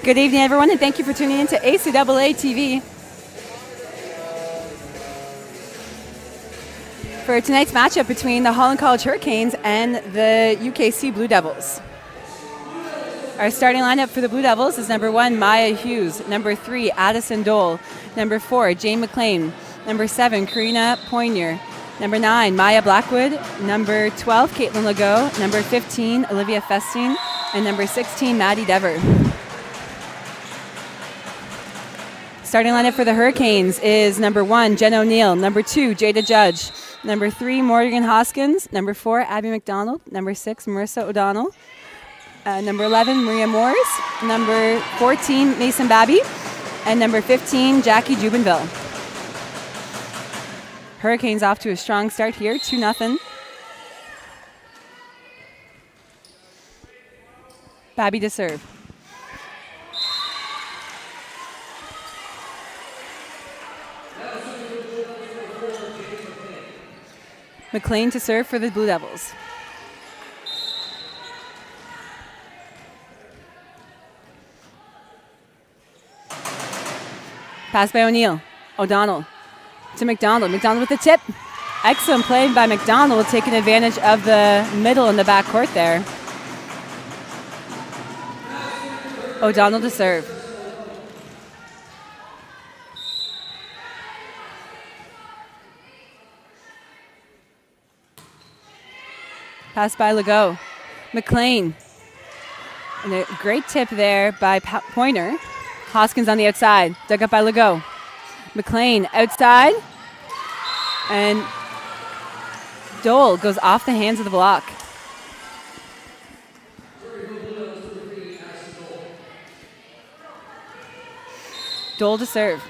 Good evening, everyone, and thank you for tuning in to ACAA TV. For tonight's matchup between the Holland College Hurricanes and the UKC Blue Devils. Our starting lineup for the Blue Devils is number 1, Maya Hughes, number 3, Addison Dole, number 4, Jane McLean, number 7, Karina Poinier, number 9, Maya Blackwood, number 12, Caitlin Legault, number 15, Olivia Festine, and number 16, Maddie Dever. Starting lineup for the Hurricanes is number 1, Jen O'Neill, number 2, Jada Judge, number 3, Morgan Hoskins, number 4, Abby McDonald, number 6, Marissa O'Donnell, number 11, Maria Moores, number 14, Mason Babby, and number 15, Jackie Jubinville. Hurricanes off to a strong start here, 2-0. Babby to serve. McLean to serve for the Blue Devils. Pass by O'Neill. O'Donnell to McDonald. McDonald with the tip. Excellent play by McDonald, taking advantage of the middle in the backcourt there. O'Donnell to serve. Pass by Legault. McLean. And a great tip there by Pointer. Hoskins on the outside. Dug up by Legault. McLean outside. And Dole goes off the hands of the block. Dole to serve.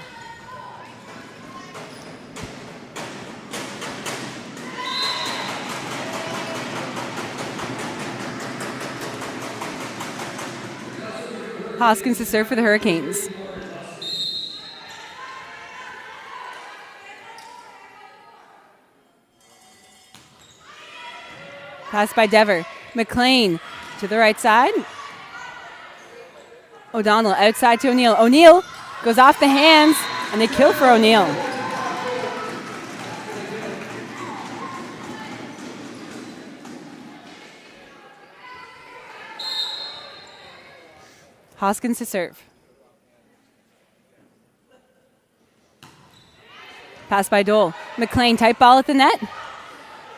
Hoskins to serve for the Hurricanes. Pass by Dever. McLean to the right side. O'Donnell outside to O'Neill. O'Neill goes off the hands, and they kill for O'Neill. Hoskins to serve. Pass by Dole. McLean, tight ball at the net.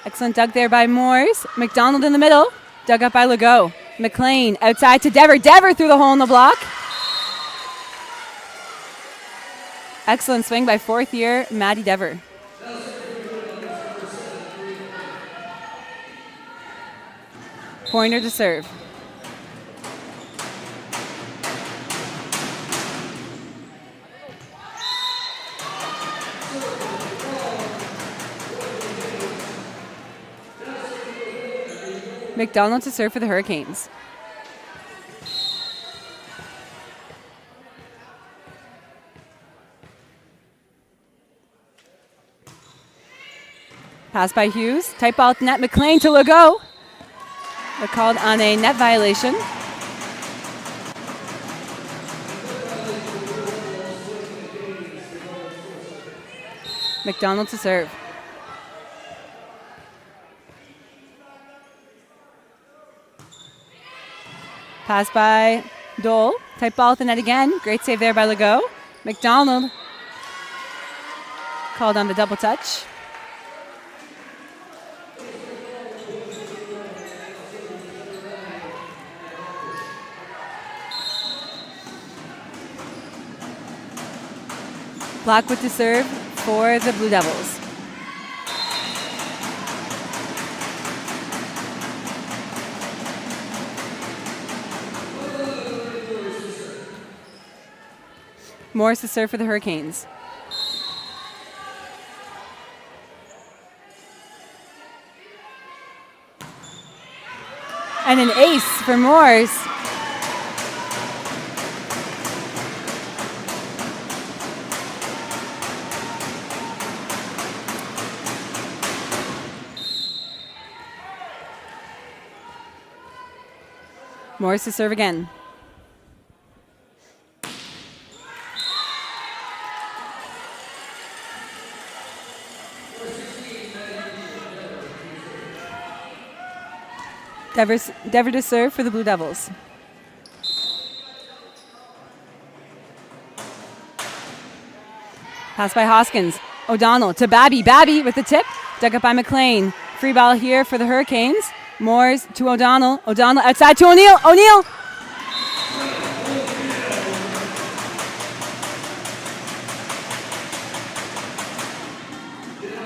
Excellent dug there by Moores. McDonald in the middle. Dug up by Legault. McLean outside to Dever. Dever through the hole in the block. Excellent swing by fourth year Maddie Dever. Pointer to serve. McDonald to serve for the Hurricanes. Pass by Hughes. Tight ball at the net. McLean to Legault. They're called on a net violation. McDonald to serve. Pass by Dole. Tight ball at the net again. Great save there by Legault. McDonald called on the double touch. Blackwood to serve for the Blue Devils. Morris to serve for the Hurricanes. And an ace for Morris. Morris to serve again. Dever to serve for the Blue Devils. Pass by Hoskins. O'Donnell to Babby. Babby with the tip. Dug up by McLean. Free ball here for the Hurricanes. Moores to O'Donnell. O'Donnell outside to O'Neill. O'Neill!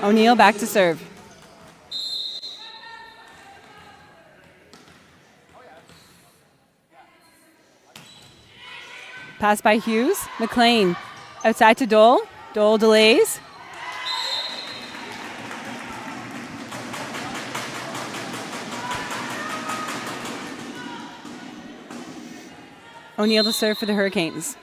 O'Neill back to serve. Pass by Hughes. McLean outside to Dole. Dole delays. O'Neill to serve for the Hurricanes.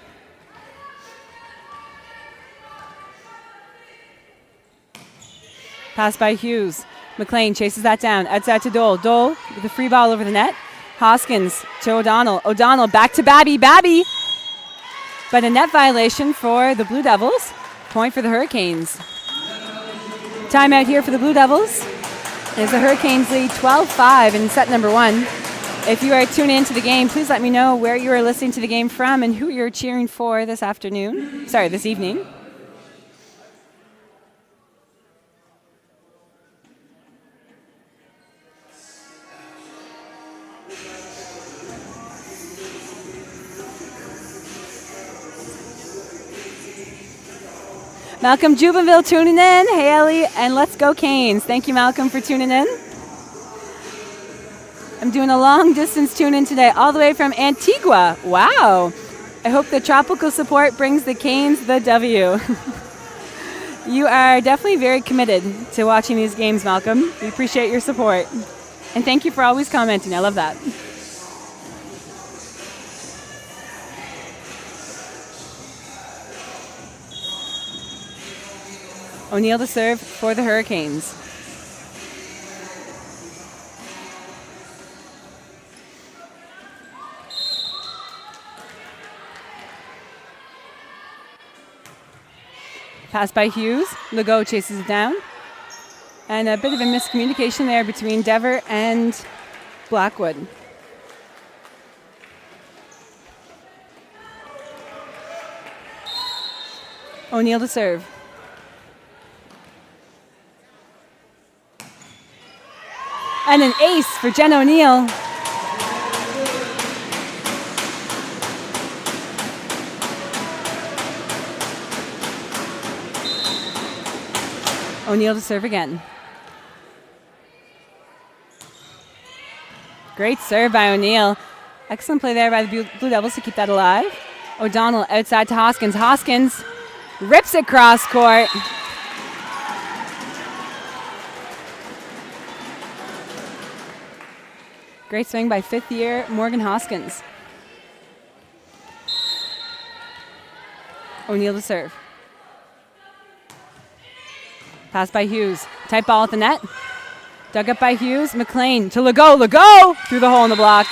Pass by Hughes. McLean chases that down. Outside to Dole. Dole with the free ball over the net. Hoskins to O'Donnell. O'Donnell back to Babby. Babby! But a net violation for the Blue Devils. Point for the Hurricanes. Timeout here for the Blue Devils as the Hurricanes lead 12-5 in set number 1. If you are tuning into the game, please let me know where you are listening to the game from and who you're cheering for this evening. Malcolm Jubenville tuning in. Hey, Ellie, and let's go Canes. Thank you, Malcolm, for tuning in. I'm doing a long distance tune in today, all the way from Antigua. Wow. I hope the tropical support brings the Canes the W. You are definitely very committed to watching these games, Malcolm. We appreciate your support. And thank you for always commenting. I love that. O'Neill to serve for the Hurricanes. Pass by Hughes. Legault chases it down. And a bit of a miscommunication there between Dever and Blackwood. O'Neill to serve. And an ace for Jen O'Neill. O'Neill to serve again. Great serve by O'Neill. Excellent play there by the Blue Devils to keep that alive. O'Donnell outside to Hoskins. Hoskins rips it cross court. Great swing by fifth year Morgan Hoskins. O'Neill to serve. Pass by Hughes. Tight ball at the net. Dug up by Hughes. McLean to Legault. Legault through the hole in the block.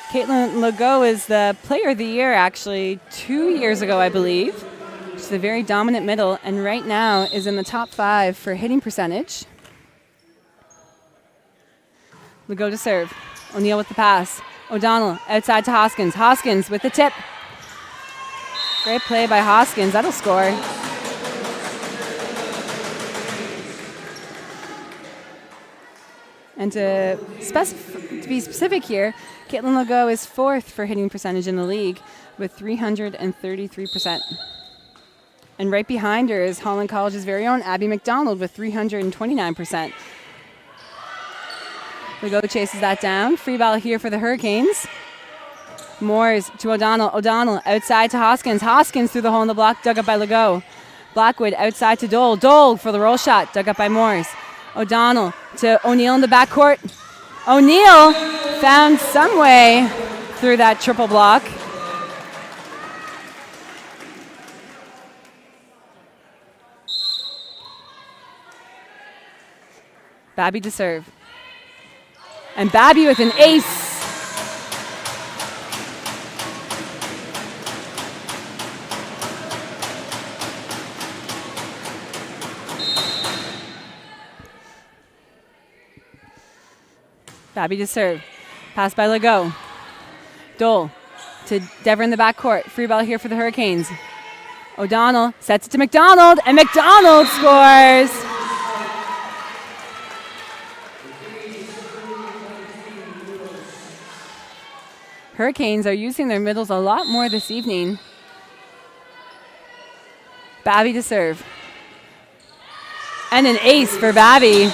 Caitlin Legault is the player of the year actually 2 years ago, I believe. She's a very dominant middle and right now is in the top 5 for hitting percentage. Legault to serve. O'Neill with the pass. O'Donnell outside to Hoskins. Hoskins with the tip. Great play by Hoskins. That'll score. And to be specific here, Caitlin Legault is 4th for hitting percentage in the league with 333%. And right behind her is Holland College's very own Abby McDonald with 329%. Legault chases that down. Free ball here for the Hurricanes. Moores to O'Donnell. O'Donnell outside to Hoskins. Hoskins through the hole in the block, dug up by Legault. Blackwood outside to Dole. Dole for the roll shot, dug up by Moores. O'Donnell to O'Neill in the backcourt. O'Neill found some way through that triple block. Babby to serve. And Babby with an ace. Babby to serve. Pass by Legault. Dole to Dever in the backcourt. Free ball here for the Hurricanes. O'Donnell sets it to McDonald, and McDonald scores. Hurricanes are using their middles a lot more this evening. Babby to serve. And an ace for Babby.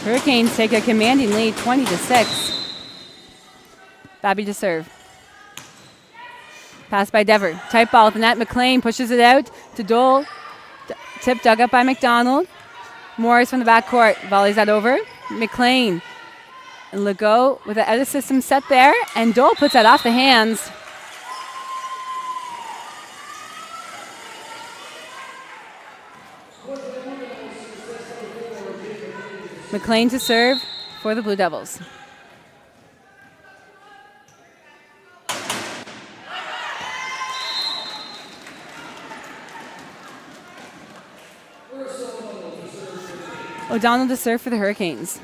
Hurricanes take a commanding lead, 20-6. Babby to serve. Pass by Dever. Tight ball at the net. McLean pushes it out to Dole. Tip dug up by McDonald. Morris from the backcourt. Volleys that over. McLean. And Legault with an out-of-system set there. And Dole puts that off the hands. McLean to serve for the Blue Devils. O'Donnell to serve for the Hurricanes.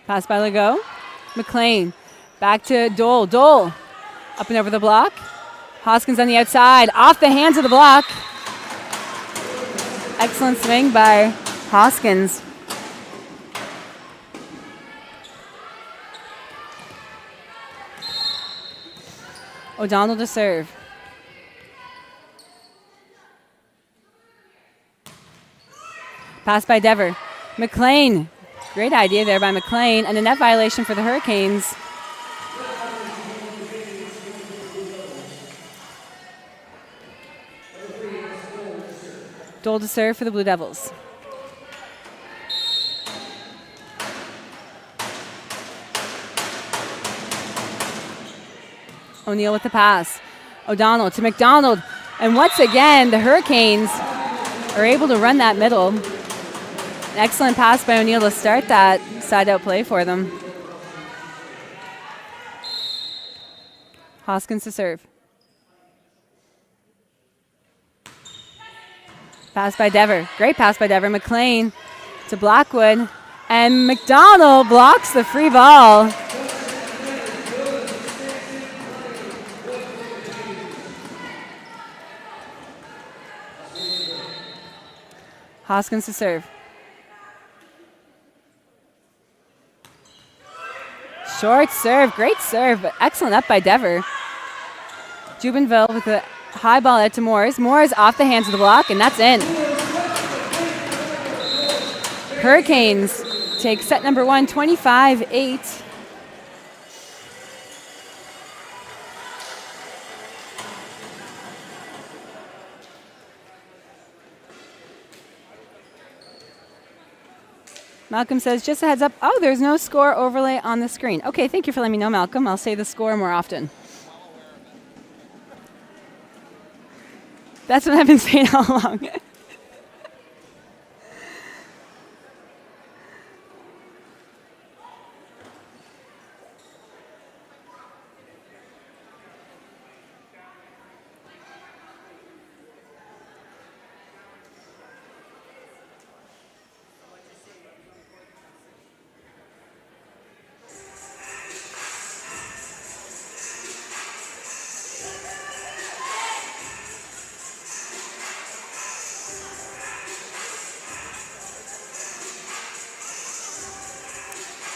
Pass by Legault. McLean back to Dole. Dole up and over the block. Hoskins on the outside, off the hands of the block. Excellent swing by Hoskins. O'Donnell to serve. Pass by Dever. McLean. Great idea there by McLean. And a net violation for the Hurricanes. Dole to serve for the Blue Devils. O'Neill with the pass. O'Donnell to McDonald. And once again, the Hurricanes are able to run that middle. An excellent pass by O'Neill to start that side-out play for them. Hoskins to serve. Pass by Dever. Great pass by Dever. McLean to Blackwood. And McDonald blocks the free ball. Hoskins to serve. Short serve. Great serve, but excellent up by Dever. Jubenville with the high ball out to Moores. Moores off the hands of the block, and that's in. Hurricanes take set number 1, 25-8. Malcolm says, just a heads up. Oh, there's no score overlay on the screen. Okay, thank you for letting me know, Malcolm. I'll say the score more often. That's what I've been saying all along.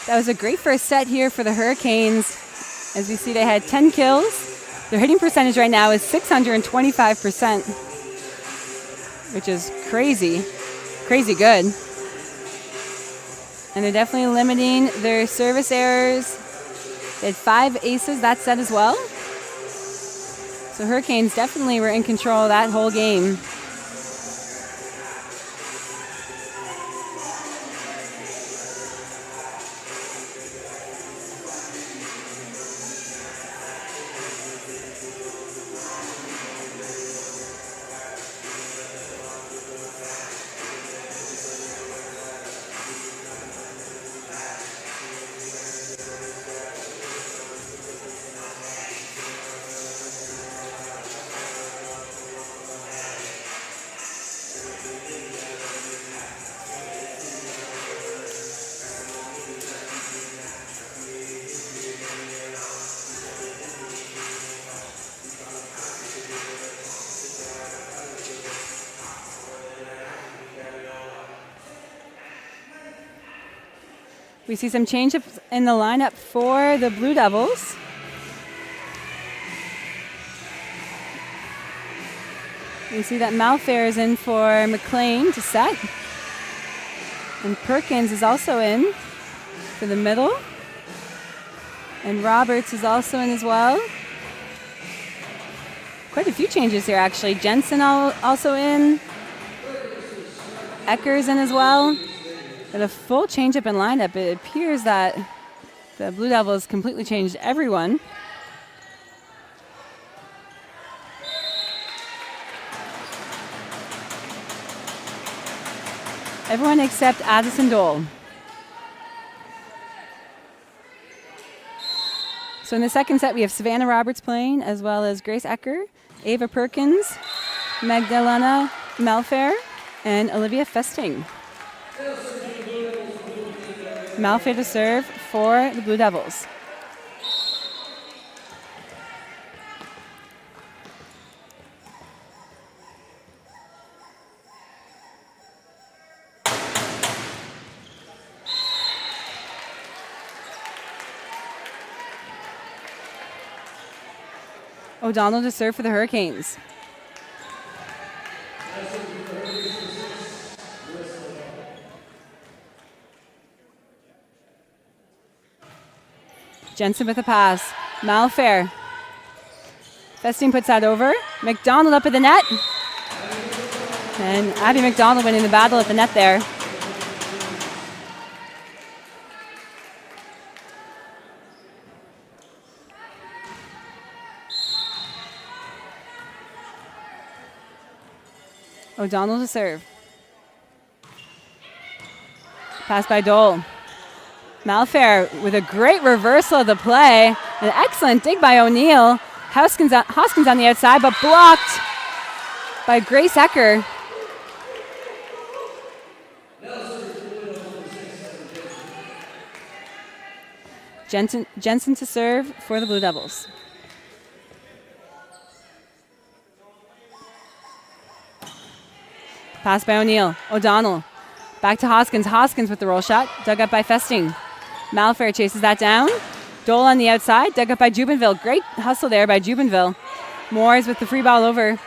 That was a great first set here for the Hurricanes. As we see, they had 10 kills. Their hitting percentage right now is 625%, which is crazy, crazy good. And they're definitely limiting their service errors. They had 5 aces that set as well. So Hurricanes definitely were in control of that whole game. We see some change-ups in the lineup for the Blue Devils. We see that Malfair is in for McLean to set. And Perkins is also in for the middle. And Roberts is also in as well. Quite a few changes here, actually. Jensen also in. Ecker's in as well. And a full change-up in lineup. It appears that the Blue Devils completely changed everyone. Everyone except Addison Dole. So in the second set, we have Savannah Roberts playing, as well as Grace Ecker, Ava Perkins, Magdalena Malfair, and Olivia Festing. Malfair to serve for the Blue Devils. O'Donnell to serve for the Hurricanes. Jensen with a pass. Malfair. Festing puts that over. McDonald up at the net. And Abby McDonald winning the battle at the net there. O'Donnell to serve. Pass by Dole. Malfair with a great reversal of the play. An excellent dig by O'Neill. Hoskins on the outside, but blocked by Grace Ecker. Jensen to serve for the Blue Devils. Pass by O'Neill. O'Donnell. Back to Hoskins. Hoskins with the roll shot. Dug up by Festing. Malfair chases that down. Dole on the outside. Dug up by Jubenville. Great hustle there by Jubenville. Moores with the free ball over.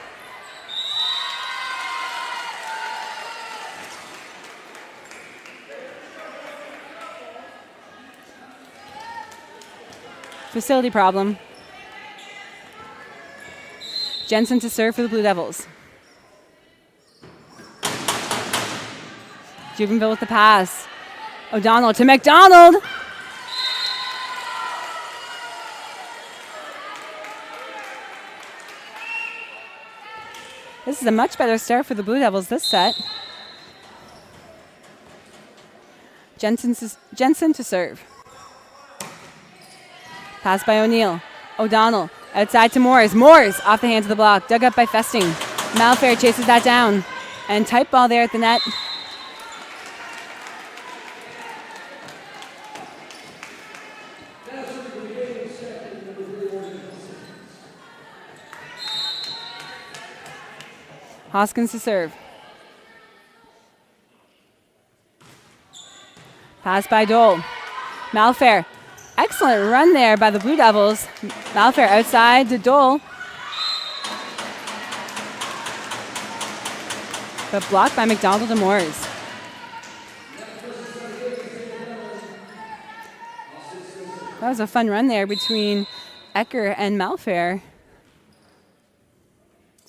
Facility problem. Jensen to serve for the Blue Devils. Jubenville with the pass. O'Donnell to McDonald. This is a much better start for the Blue Devils this set. Jensen to serve. Pass by O'Neill. O'Donnell outside to Moores. Moores off the hands of the block. Dug up by Festing. Malfair chases that down. And tight ball there at the net. Hoskins to serve. Pass by Dole. Malfair. Excellent run there by the Blue Devils. Malfair outside to Dole. But blocked by McDonald and Moores. That was a fun run there between Ecker and Malfair.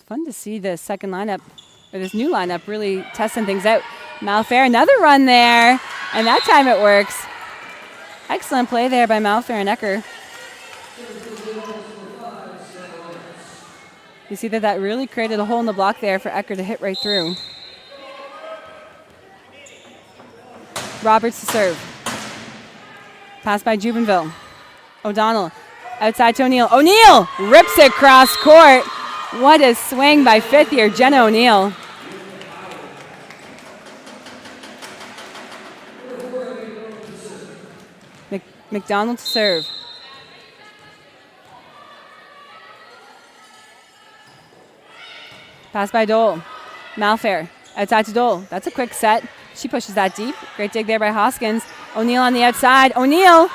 Fun to see the second lineup, or this new lineup, really testing things out. Malfair, another run there, and that time it works. Excellent play there by Malfair and Ecker. You see that really created a hole in the block there for Ecker to hit right through. Roberts to serve. Pass by Jubenville. O'Donnell outside to O'Neill. O'Neill rips it cross court. What a swing by fifth-year Jenna O'Neill. McDonald to serve. Pass by Dole. Malfair outside to Dole. That's a quick set. She pushes that deep. Great dig there by Hoskins. O'Neill on the outside. O'Neill.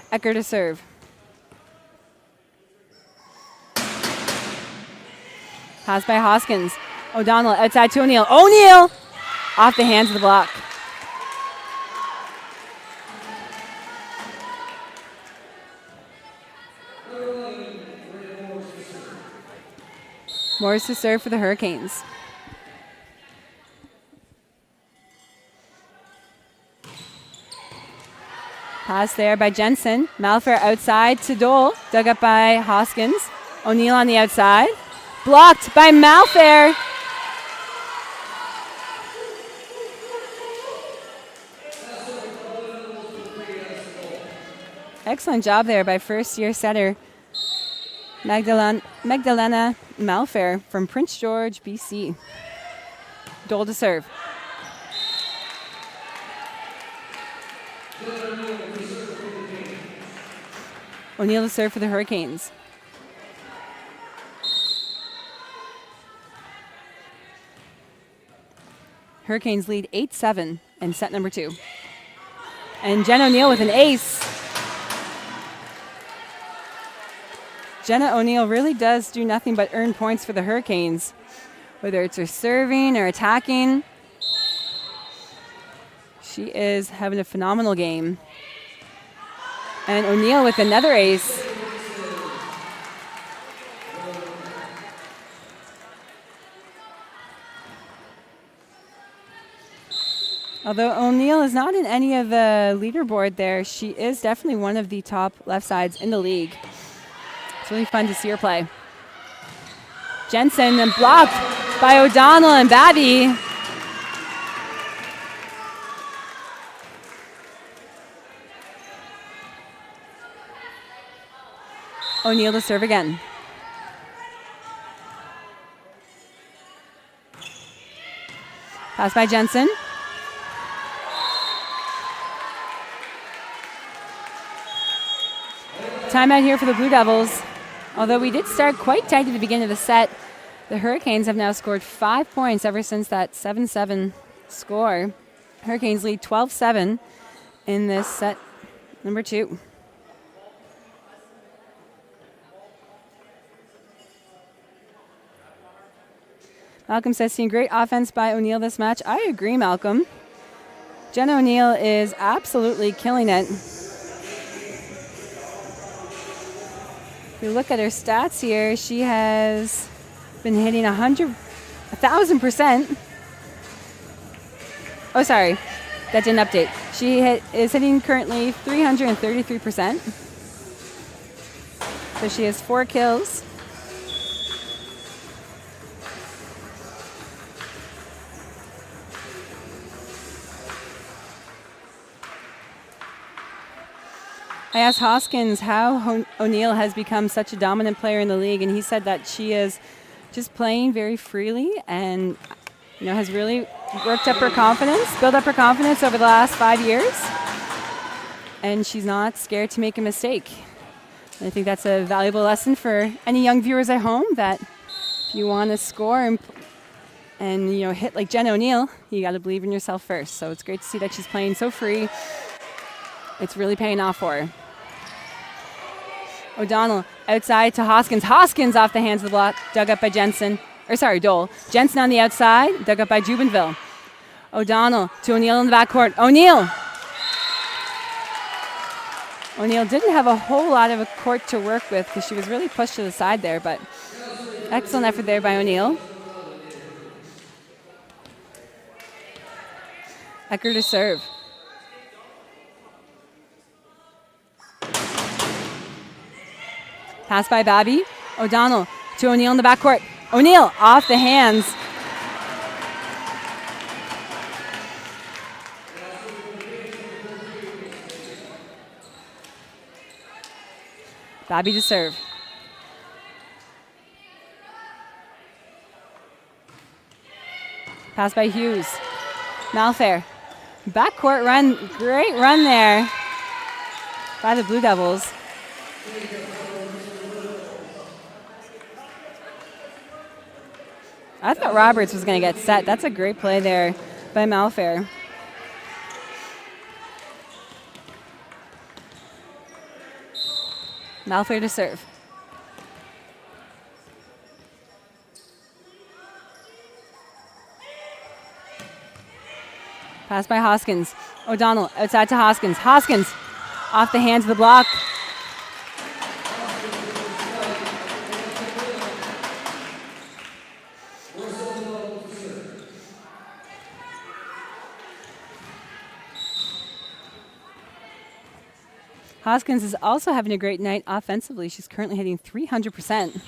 Ecker to serve. Pass by Hoskins. O'Donnell outside to O'Neill. O'Neill off the hands of the block. Morris to serve for the Hurricanes. Pass there by Jensen. Malfair outside to Dole. Dug up by Hoskins. O'Neill on the outside. Blocked by Malfair. Excellent job there by first-year setter Magdalena Malfair from Prince George, BC. Dole to serve. O'Neill to serve for the Hurricanes. Hurricanes lead 8-7 in set number 2. And Jen O'Neill with an ace. Jenna O'Neill really does do nothing but earn points for the Hurricanes, whether it's her serving or attacking. She is having a phenomenal game. And O'Neill with another ace. Although O'Neill is not in any of the leaderboard there, she is definitely one of the top left sides in the league. It's really fun to see her play. Jensen and blocked by O'Donnell and Babby. O'Neill to serve again. Pass by Jensen. Timeout here for the Blue Devils. Although we did start quite tight at the beginning of the set, the Hurricanes have now scored 5 points ever since that 7-7 score. Hurricanes lead 12-7 in this set number 2. Malcolm says, seeing great offense by O'Neill this match. I agree, Malcolm. Jenna O'Neill is absolutely killing it. If you look at her stats here, she has been hitting 1,000%. Oh, sorry, that didn't update. She is hitting currently 333%. So she has 4 kills. I asked Hoskins how O'Neill has become such a dominant player in the league, and he said that she is just playing very freely and has really worked up her confidence, built up her confidence over the last 5 years, and she's not scared to make a mistake. And I think that's a valuable lesson for any young viewers at home, that if you want to score and hit like Jen O'Neill, you got to believe in yourself first. So it's great to see that she's playing so free. It's really paying off for her. O'Donnell outside to Hoskins. Hoskins off the hands of the block, dug up by Dole. Jensen on the outside, dug up by Jubenville. O'Donnell to O'Neill in the backcourt. O'Neill didn't have a whole lot of a court to work with because she was really pushed to the side there, but excellent effort there by O'Neill. Ecker to serve. Pass by Babby. O'Donnell to O'Neill in the backcourt. O'Neill off the hands. Babby to serve. Pass by Hughes. Malfair. Backcourt run, great run there by the Blue Devils. I thought Roberts was going to get set. That's a great play there by Malfair. Malfair to serve. Pass by Hoskins. O'Donnell outside to Hoskins. Hoskins off the hands of the block. Hoskins is also having a great night offensively. She's currently hitting 300%.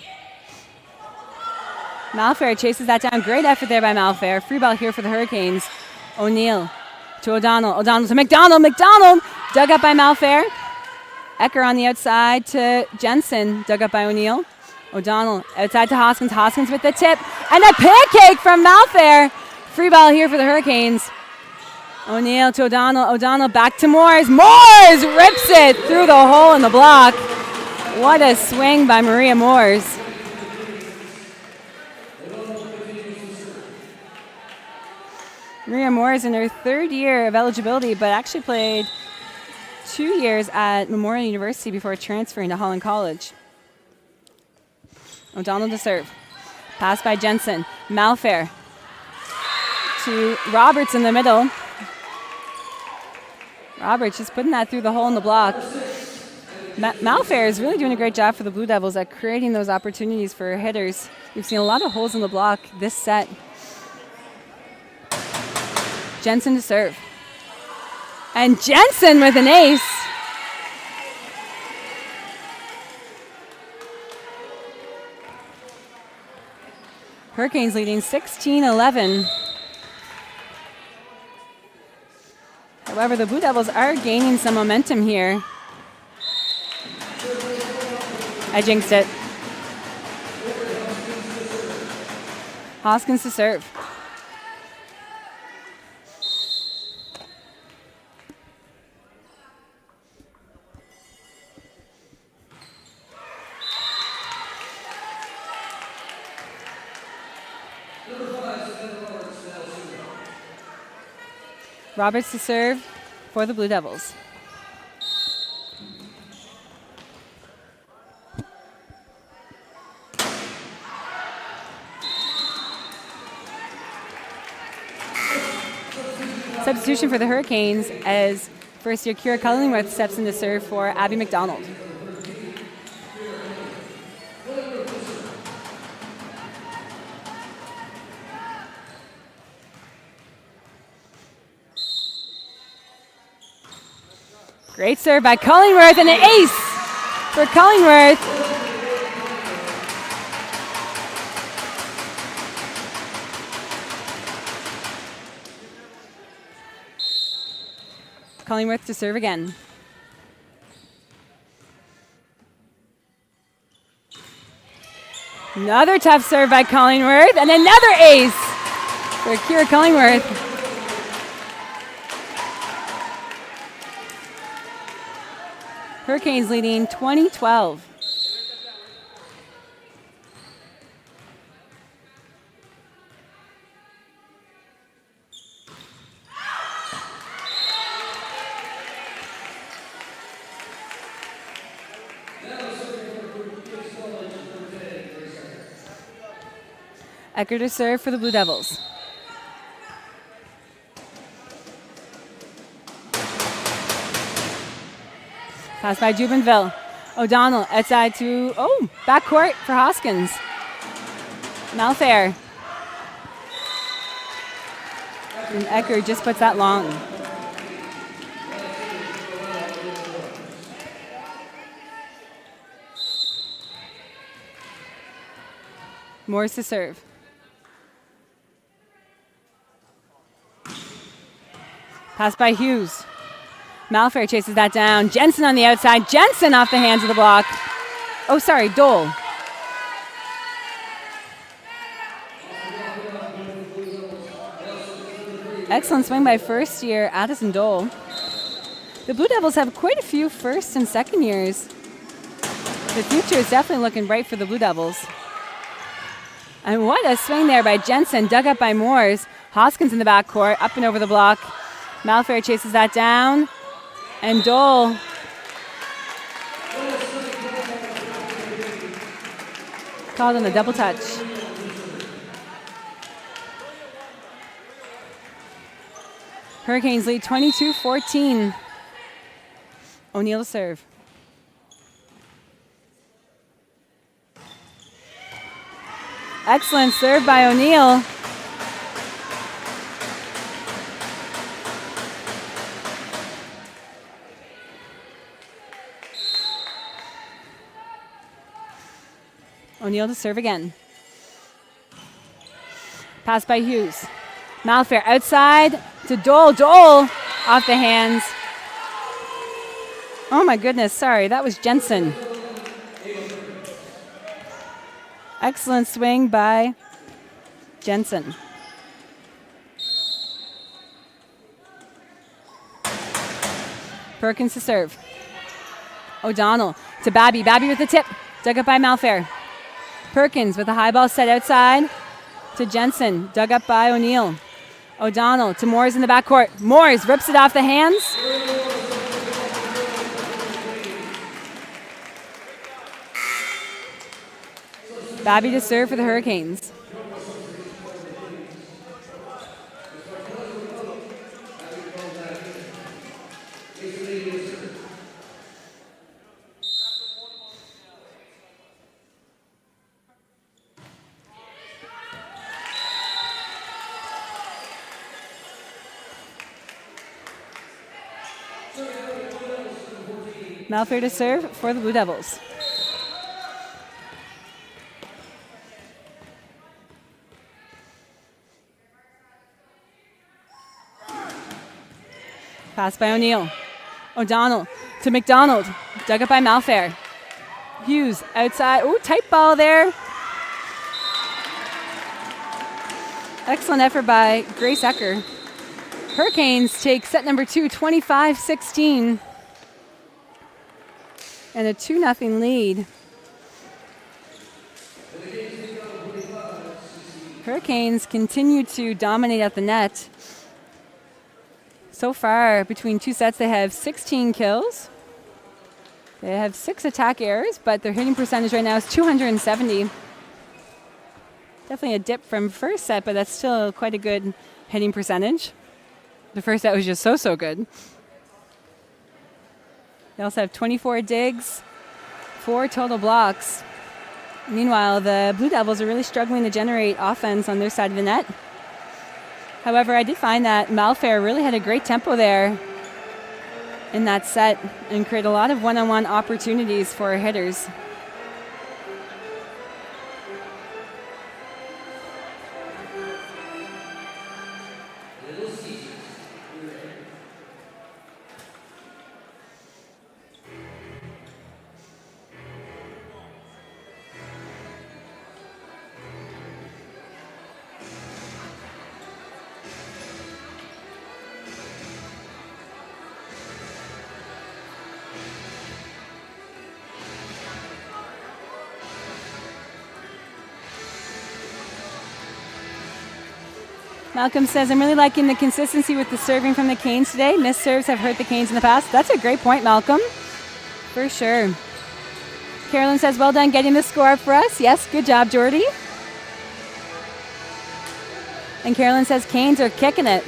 Malfair chases that down. Great effort there by Malfair. Free ball here for the Hurricanes. O'Neill to O'Donnell. O'Donnell to McDonald. McDonald dug up by Malfair. Ecker on the outside to Jensen. Dug up by O'Neill. O'Donnell outside to Hoskins. Hoskins with the tip. And a pancake from Malfair. Free ball here for the Hurricanes. O'Neill to O'Donnell. O'Donnell back to Moores. Moores rips it through the hole in the block. What a swing by Maria Moores. Maria Moore is in her third year of eligibility, but actually played 2 years at Memorial University before transferring to Holland College. O'Donnell to serve. Pass by Jensen. Malfair to Roberts in the middle. Roberts just putting that through the hole in the block. Malfair is really doing a great job for the Blue Devils at creating those opportunities for hitters. We've seen a lot of holes in the block this set. Jensen to serve. And Jensen with an ace. Hurricanes leading 16-11. However, the Blue Devils are gaining some momentum here. I jinxed it. Hoskins to serve. Roberts to serve for the Blue Devils. Substitution for the Hurricanes as first-year Kira Cullingworth steps in to serve for Abby McDonald. Great serve by Cullingworth and an ace for Cullingworth. Cullingworth to serve again. Another tough serve by Cullingworth and another ace for Kira Cullingworth. Hurricanes leading 20-12. Ecker to serve for the Blue Devils. Pass by Jubenville. O'Donnell outside to, backcourt for Hoskins. Malfair. And Ecker just puts that long. Morris to serve. Pass by Hughes. Malfair chases that down. Jensen on the outside. Jensen off the hands of the block. Oh, sorry, Dole. Excellent swing by first year Addison Dole. The Blue Devils have quite a few first and second years. The future is definitely looking bright for the Blue Devils. And what a swing there by Jensen, dug up by Moores. Hoskins in the backcourt, up and over the block. Malfair chases that down. And Dole called on the double touch. Hurricanes lead 22-14. O'Neill to serve. Excellent serve by O'Neill. O'Neill to serve again. Pass by Hughes. Malfair outside to Dole. Dole off the hands. Oh my goodness, sorry, that was Jensen. Excellent swing by Jensen. Perkins to serve. O'Donnell to Babby. Babby with the tip. Dug up by Malfair. Perkins with a high ball set outside to Jensen. Dug up by O'Neill. O'Donnell to Moores in the backcourt. Moores rips it off the hands. Babby to serve for the Hurricanes. Malfair to serve for the Blue Devils. Pass by O'Neill. O'Donnell to McDonald. Dug up by Malfair. Hughes outside. Ooh, tight ball there. Excellent effort by Grace Ecker. Hurricanes take set number 2, 25-16. And a 2-0 lead. Hurricanes continue to dominate at the net. So far, between two sets, they have 16 kills. They have 6 attack errors, but their hitting percentage right now is 270. Definitely a dip from first set, but that's still quite a good hitting percentage. The first set was just so good. They also have 24 digs, 4 total blocks. Meanwhile, the Blue Devils are really struggling to generate offense on their side of the net. However, I did find that Malfair really had a great tempo there in that set and created a lot of one-on-one opportunities for hitters. Malcolm says, I'm really liking the consistency with the serving from the Canes today. Missed serves have hurt the Canes in the past. That's a great point, Malcolm. For sure. Carolyn says, well done getting the score up for us. Yes, good job, Jordy. And Carolyn says, Canes are kicking it.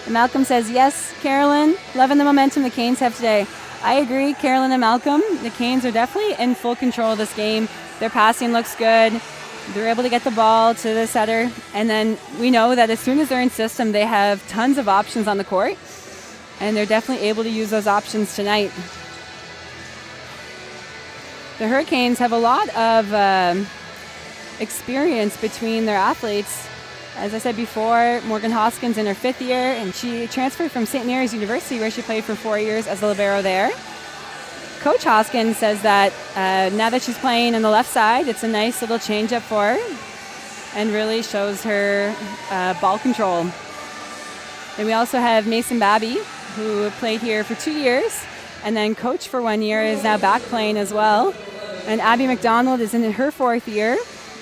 And Malcolm says, yes, Carolyn, loving the momentum the Canes have today. I agree, Carolyn and Malcolm. The Canes are definitely in full control of this game. Their passing looks good. They're able to get the ball to the setter. And then we know that as soon as they're in system, they have tons of options on the court. And they're definitely able to use those options tonight. The Hurricanes have a lot of experience between their athletes. As I said before, Morgan Hoskins in her 5th year, and she transferred from St. Mary's University, where she played for 4 years as a libero there. Coach Hoskins says that now that she's playing on the left side, it's a nice little change-up for her and really shows her ball control. And we also have Mason Babby, who played here for 2 years and then coached for 1 year, is now back playing as well. And Abby McDonald is in her 4th year.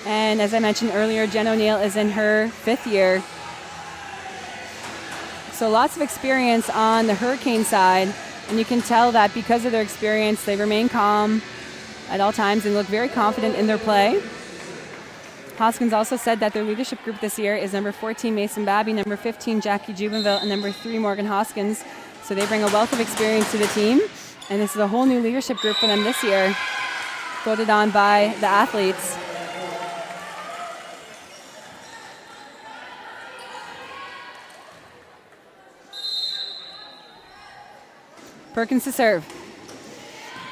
And as I mentioned earlier, Jen O'Neill is in her 5th year. So lots of experience on the Hurricane side. And you can tell that because of their experience, they remain calm at all times and look very confident in their play. Hoskins also said that their leadership group this year is number 14, Mason Babby, number 15, Jackie Jubenville, and number 3, Morgan Hoskins. So they bring a wealth of experience to the team. And this is a whole new leadership group for them this year, voted on by the athletes. Perkins to serve.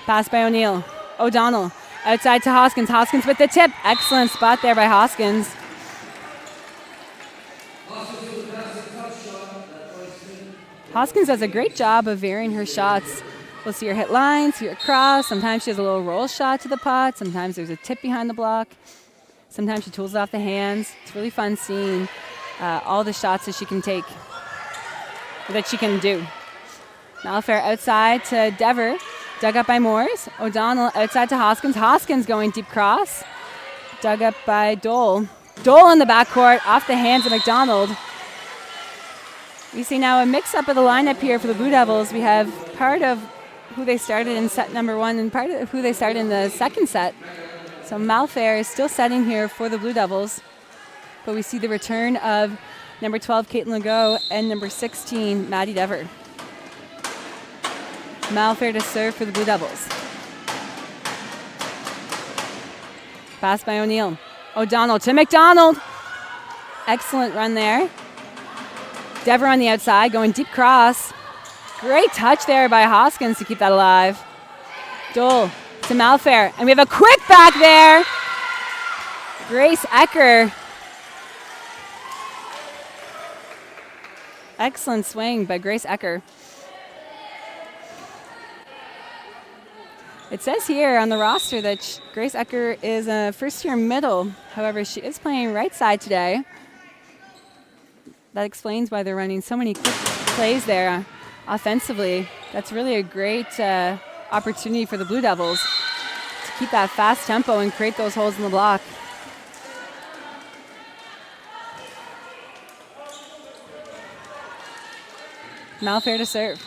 Pass by O'Neill. O'Donnell outside to Hoskins. Hoskins with the tip. Excellent spot there by Hoskins. Hoskins does a great job of varying her shots. We'll see her hit lines, see her cross. Sometimes she has a little roll shot to the pot. Sometimes there's a tip behind the block. Sometimes she tools it off the hands. It's really fun seeing all the shots that she can take, that she can do. Malfair outside to Dever. Dug up by Moores. O'Donnell outside to Hoskins. Hoskins going deep cross. Dug up by Dole. Dole in the backcourt off the hands of McDonald. We see now a mix-up of the lineup here for the Blue Devils. We have part of who they started in set number 1 and part of who they started in the second set. So Malfair is still setting here for the Blue Devils. But we see the return of number 12, Caitlin Legault, and number 16, Maddie Dever. Malfair to serve for the Blue Devils. Pass by O'Neill. O'Donnell to McDonald. Excellent run there. Dever on the outside, going deep cross. Great touch there by Hoskins to keep that alive. Dole to Malfair. And we have a quick back there. Grace Ecker. Excellent swing by Grace Ecker. It says here on the roster that Grace Ecker is a first-year middle. However, she is playing right side today. That explains why they're running so many quick plays there offensively. That's really a great opportunity for the Blue Devils to keep that fast tempo and create those holes in the block. Malfair to serve.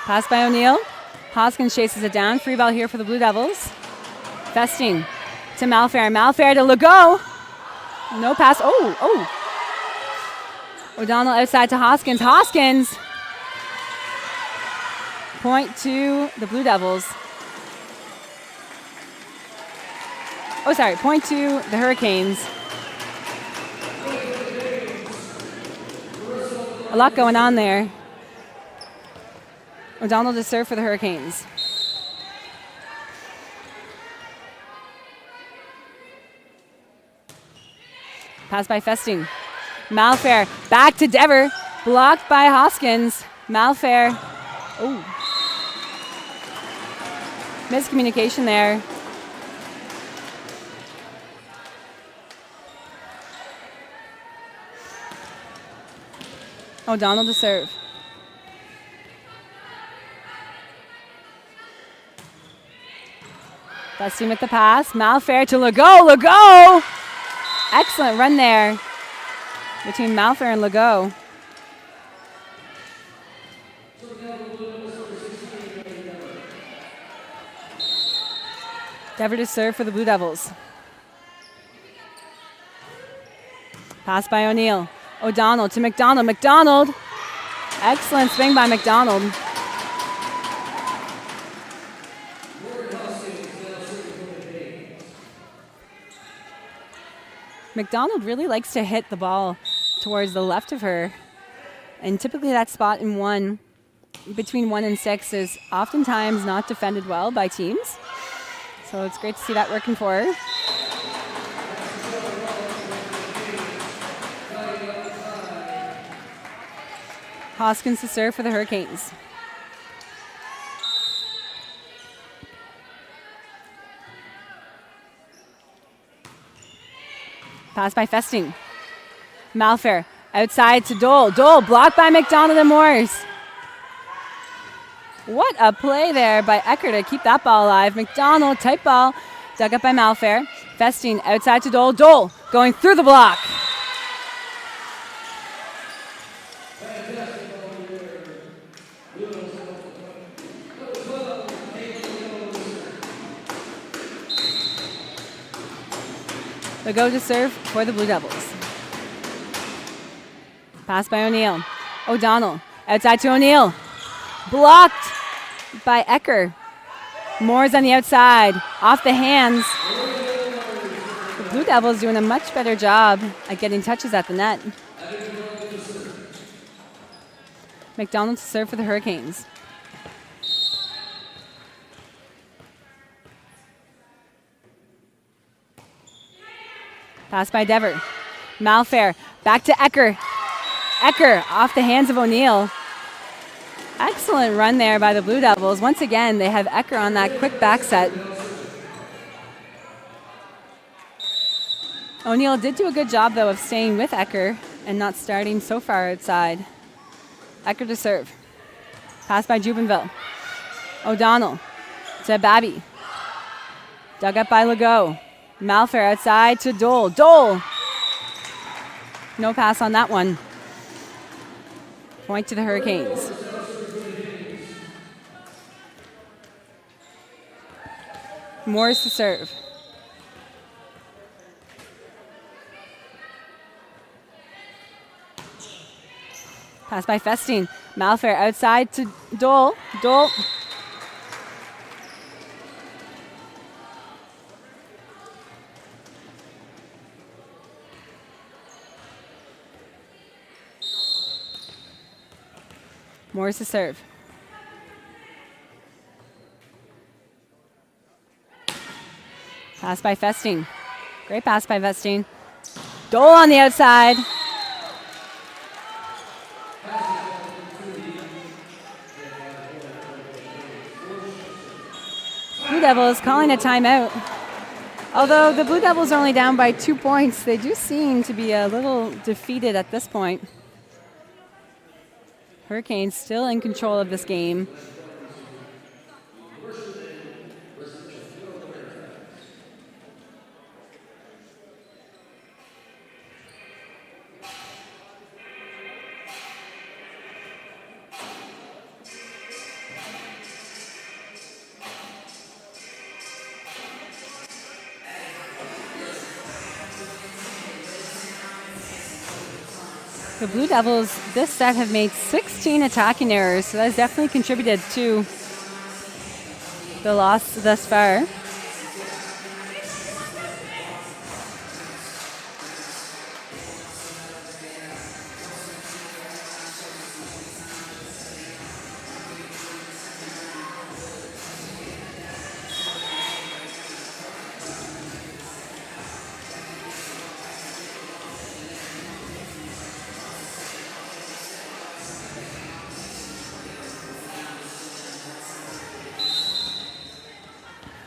Pass by O'Neill. Hoskins chases it down. Free ball here for the Blue Devils. Festing to Malfair. Malfair to Legault. No pass. Oh. O'Donnell outside to Hoskins. Hoskins. Point to the Blue Devils. Point to the Hurricanes. A lot going on there. O'Donnell to serve for the Hurricanes. Pass by Festing. Malfair back to Dever. Blocked by Hoskins. Malfair. Oh. Miscommunication there. O'Donnell to serve. Festing with the pass. Malfair to Legault. Legault! Excellent run there between Malfair and Legault. Dever to serve for the Blue Devils. Pass by O'Neill. O'Donnell to McDonald. McDonald. Excellent swing by McDonald. McDonald really likes to hit the ball towards the left of her. And typically that spot in 1, between 1 and 6, is oftentimes not defended well by teams. So it's great to see that working for her. Hoskins to serve for the Hurricanes. Pass by Festing. Malfair outside to Dole. Dole blocked by McDonald and Morris. What a play there by Ecker to keep that ball alive. McDonald, tight ball, dug up by Malfair. Festing outside to Dole. Dole going through the block. The go to serve for the Blue Devils. Pass by O'Neill. O'Donnell outside to O'Neill. Blocked by Ecker. Moore's on the outside. Off the hands. The Blue Devils doing a much better job at getting touches at the net. McDonald to serve for the Hurricanes. Pass by Dever. Malfair back to Ecker. Ecker off the hands of O'Neill. Excellent run there by the Blue Devils. Once again, they have Ecker on that quick back set. O'Neill did do a good job, though, of staying with Ecker and not starting so far outside. Ecker to serve. Pass by Jubenville. O'Donnell to Babby. Dug up by Legault. Malfair outside to Dole. Dole! No pass on that one. Point to the Hurricanes. Morris to serve. Pass by Festing. Malfair outside to Dole. Dole. Morris to serve. Pass by Festing. Great pass by Festing. Dole on the outside. Blue Devils calling a timeout. Although the Blue Devils are only down by 2 points, they do seem to be a little defeated at this point. Hurricanes still in control of this game. The Blue Devils this set have made 16 attacking errors, so that has definitely contributed to the loss thus far.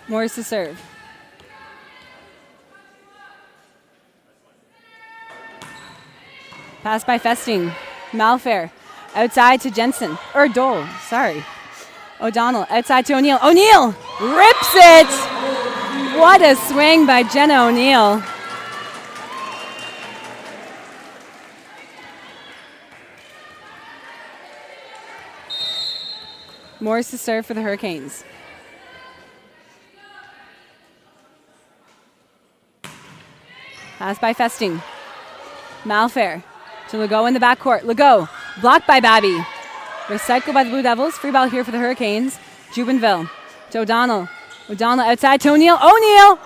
Morris to serve. Pass by Festing. Malfair. Outside to Jensen. Or Dole, sorry. O'Donnell. Outside to O'Neill. O'Neill rips it! What a swing by Jenna O'Neill. Morris to serve for the Hurricanes. Pass by Festing. Malfair to Legault in the backcourt. Legault blocked by Babby. Recycled by the Blue Devils. Free ball here for the Hurricanes. Jubenville to O'Donnell. O'Donnell outside to O'Neill. O'Neill!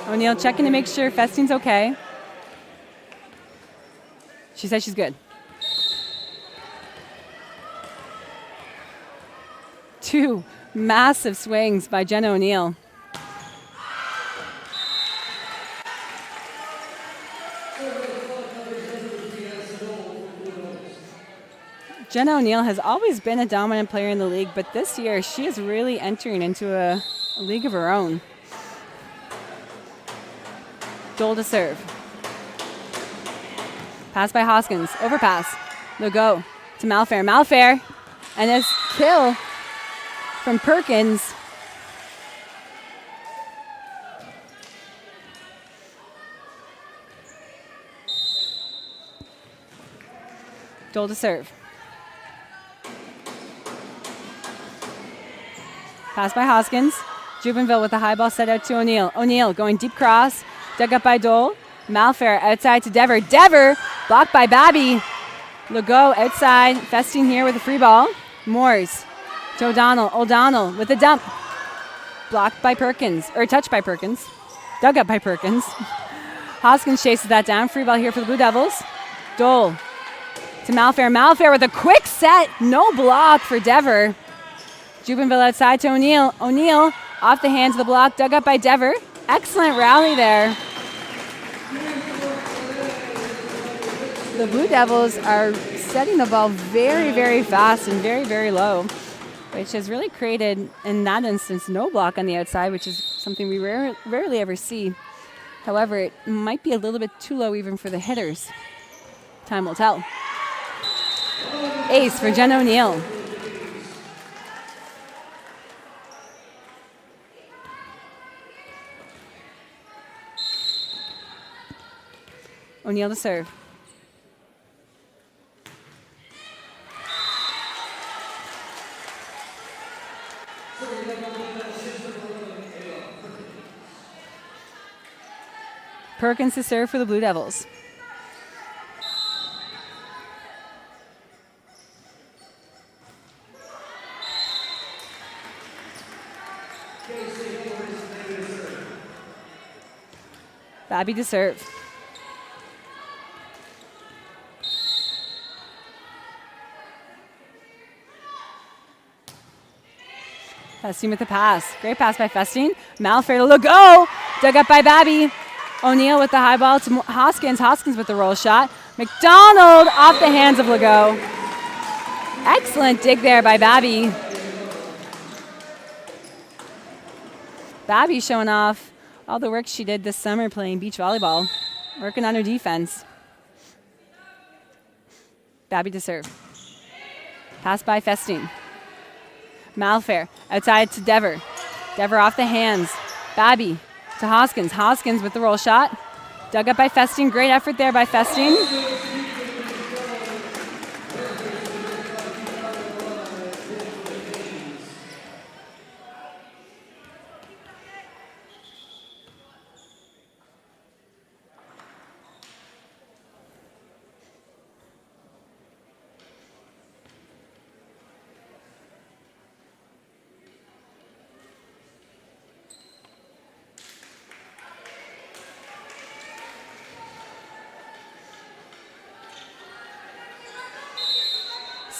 O'Neill checking to make sure Festing's okay. She says she's good. Two massive swings by Jenna O'Neill. Jenna O'Neill has always been a dominant player in the league, but this year she is really entering into a league of her own. Dole to serve. Pass by Hoskins. Overpass. Legault to Malfair. Malfair. And a kill from Perkins. Dole to serve. Pass by Hoskins. Jubenville with the high ball set out to O'Neill. O'Neill going deep cross. Dug up by Dole. Malfair outside to Dever. Dever blocked by Babby. Legault outside. Festine here with a free ball. Moores to O'Donnell. O'Donnell with a dump. Blocked by Perkins. Or touched by Perkins. Dug up by Perkins. Hoskins chases that down. Free ball here for the Blue Devils. Dole to Malfair. Malfair with a quick set. No block for Dever. Jubenville outside to O'Neill. O'Neill off the hands of the block. Dug up by Dever. Excellent rally there. The Blue Devils are setting the ball very, very fast and very, very low, which has really created, in that instance, no block on the outside, which is something we rarely ever see. However, it might be a little bit too low even for the hitters. Time will tell. Ace for Jen O'Neill. O'Neill to serve. Perkins to serve for the Blue Devils. Babby to serve. Festine with the pass. Great pass by Festine. Malfair to Legault. Dug up by Babby. O'Neill with the high ball to Hoskins. Hoskins with the roll shot. McDonald off the hands of Legault. Excellent dig there by Babby. Babby showing off all the work she did this summer playing beach volleyball, working on her defense. Babby to serve. Pass by Festine. Malfair outside to Dever. Dever off the hands. Babby to Hoskins. Hoskins with the roll shot. Dug up by Festine. Great effort there by Festine.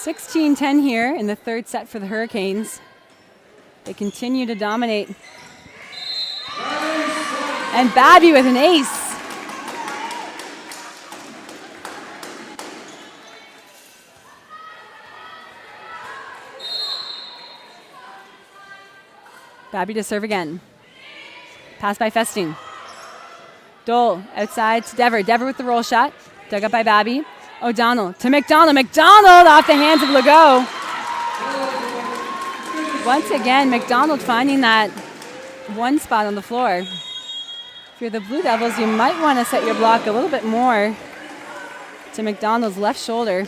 (16-10) here in the third set for the Hurricanes. They continue to dominate. And Babby with an ace. Babby to serve again. Pass by Festine. Dole outside to Dever. Dever with the roll shot. Dug up by Babby. O'Donnell to McDonald. McDonald off the hands of Legault. Once again, McDonald finding that one spot on the floor. If you're the Blue Devils, you might want to set your block a little bit more to McDonald's left shoulder.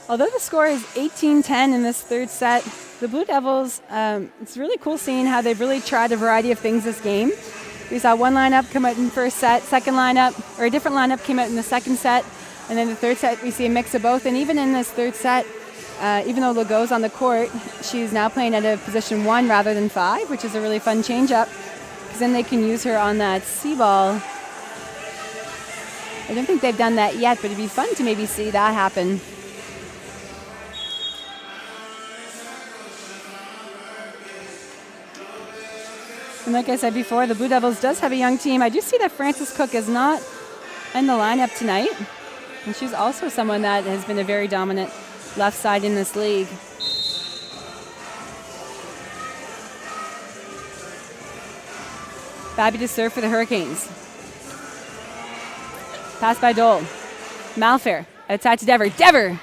Although the score is 18-10 in this third set, the Blue Devils, it's really cool seeing how they've really tried a variety of things this game. We saw one lineup come out in the first set, second lineup, or a different lineup came out in the second set, and then the third set we see a mix of both. And even in this third set, even though Legault's on the court, she's now playing at a position 1 rather than 5, which is a really fun change-up, because then they can use her on that C-ball. I don't think they've done that yet, but it'd be fun to maybe see that happen. And like I said before, the Blue Devils does have a young team. I do see that Frances Cook is not in the lineup tonight. And she's also someone that has been a very dominant left side in this league. Babby to serve for the Hurricanes. Pass by Dole. Malfair. Outside to Dever. Dever!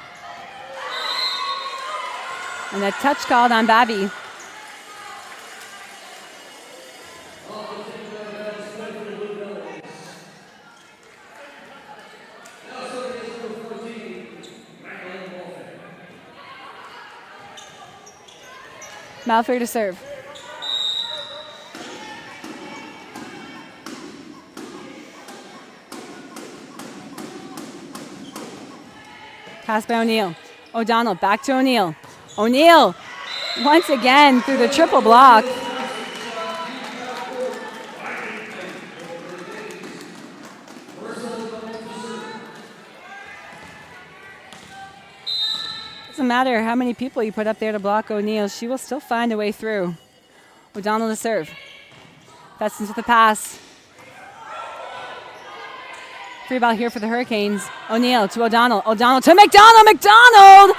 And a touch called on Babby. Malfair to serve. Pass by O'Neill. O'Donnell back to O'Neill. O'Neill once again through the triple block. Doesn't matter how many people you put up there to block O'Neill, she will still find a way through. O'Donnell to serve. Festens with the pass. Free ball here for the Hurricanes. O'Neill to O'Donnell. O'Donnell to McDonald. McDonald!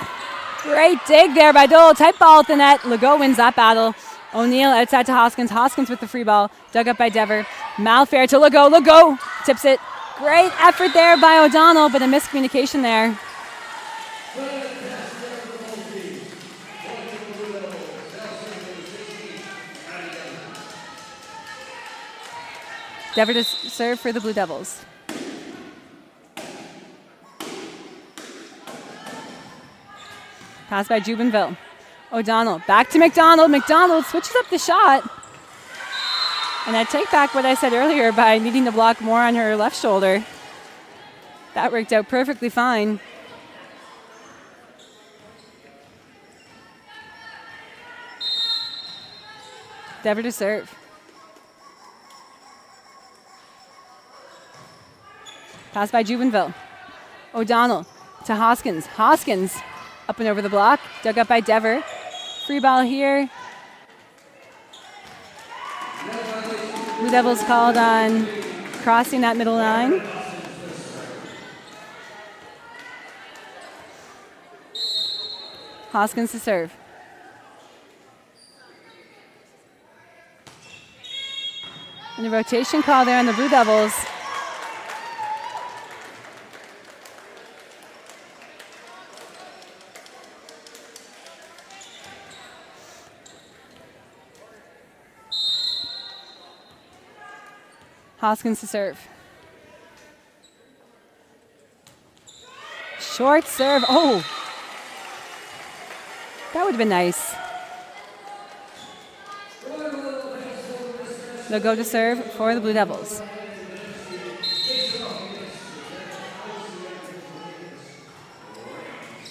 Great dig there by Dole. Tight ball at the net. Legault wins that battle. O'Neill outside to Hoskins. Hoskins with the free ball. Dug up by Dever. Malfair to Legault. Legault tips it. Great effort there by O'Donnell, but a miscommunication there. Dever to serve for the Blue Devils. Pass by Jubenville. O'Donnell back to McDonald. McDonald switches up the shot. And I take back what I said earlier by needing to block more on her left shoulder. That worked out perfectly fine. Dever to serve. Pass by Jubenville. O'Donnell to Hoskins. Hoskins up and over the block. Dug up by Dever. Free ball here. Blue Devils called on crossing that middle line. Hoskins to serve. And a rotation call there on the Blue Devils. Hoskins to serve. Short serve. Oh, that would have been nice. They'll go to serve for the Blue Devils.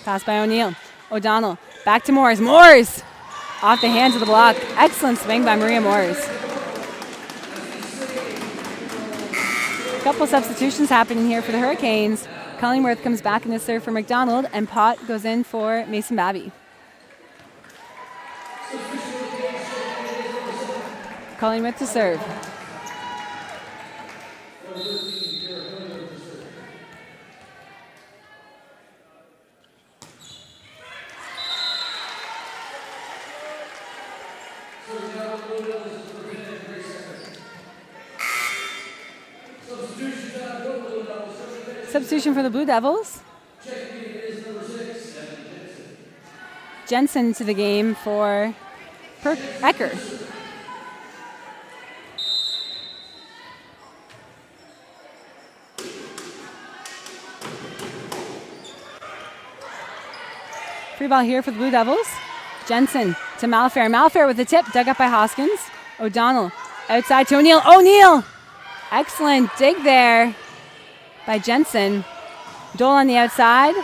Pass by O'Neill. O'Donnell back to Moores. Moores off the hands of the block. Excellent swing by Maria Moores. Couple substitutions happening here for the Hurricanes. Cullingworth comes back in to serve for McDonald, and Pott goes in for Mason Babby. Cullingworth to serve. Substitution for the Blue Devils. Jensen to the game for Ecker. Free ball here for the Blue Devils. Jensen to Malfair. Malfair with the tip, dug up by Hoskins. O'Donnell outside to O'Neill. O'Neill! Excellent dig there by Jensen. Dole on the outside.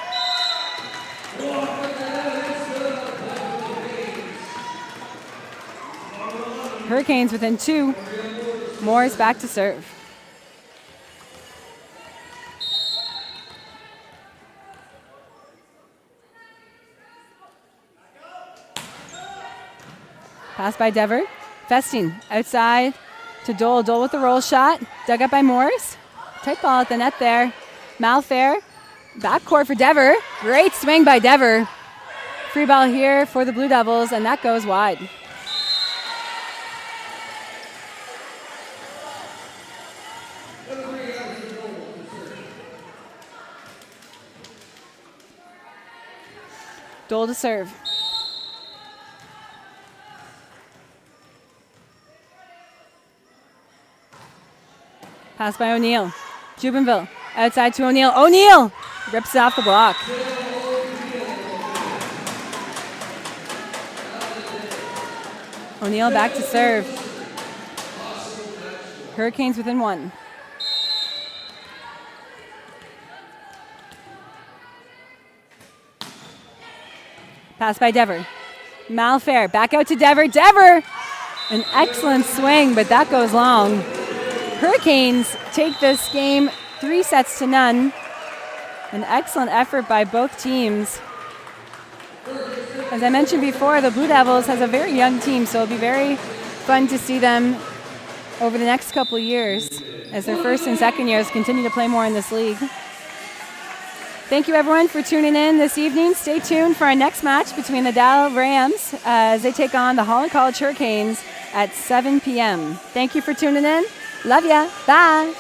Hurricanes within two. Moore's back to serve. Pass by Dever. Festing outside to Dole. Dole with the roll shot. Dug up by Morris. Tight ball at the net there. Malfair. Backcourt for Dever. Great swing by Dever. Free ball here for the Blue Devils, and that goes wide. Dole to serve. Pass by O'Neill. Jubenville outside to O'Neill. O'Neill rips it off the block. O'Neill back to serve. Hurricanes within 1. Pass by Dever. Malfair back out to Dever. Dever! An excellent swing, but that goes long. Hurricanes take this game 3-0. An excellent effort by both teams. As I mentioned before, the Blue Devils has a very young team, so it'll be very fun to see them over the next couple of years as their first and second years continue to play more in this league. Thank you, everyone, for tuning in this evening. Stay tuned for our next match between the Dow Rams as they take on the Holland College Hurricanes at 7 p.m. Thank you for tuning in. Love ya. Bye.